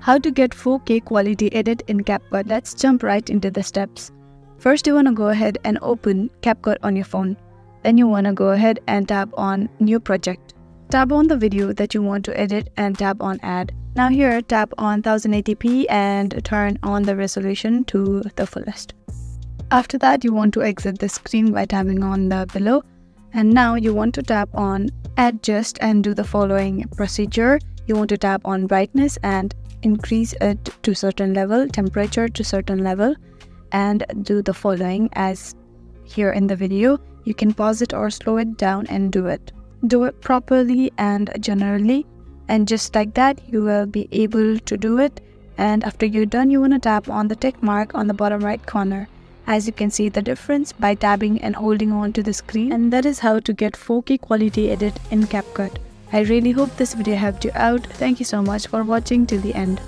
How to get 4K quality edit in CapCut. Let's jump right into the steps. First, you want to go ahead and open CapCut on your phone. Then you want to go ahead and tap on New Project. Tap on the video that you want to edit and tap on Add. Now here, tap on 1080p and turn on the resolution to the fullest. After that, you want to exit the screen by tapping on the below. And now you want to tap on Adjust and do the following procedure. You want to tap on brightness and increase it to certain level, temperature to certain level, and do the following as here in the video. You can pause it or slow it down and do it. Do it properly and generally, and just like that you will be able to do it. And after you're done, you want to tap on the tick mark on the bottom right corner. As you can see the difference by tapping and holding on to the screen. And that is how to get 4K quality edit in CapCut. I really hope this video helped you out. Thank you so much for watching till the end.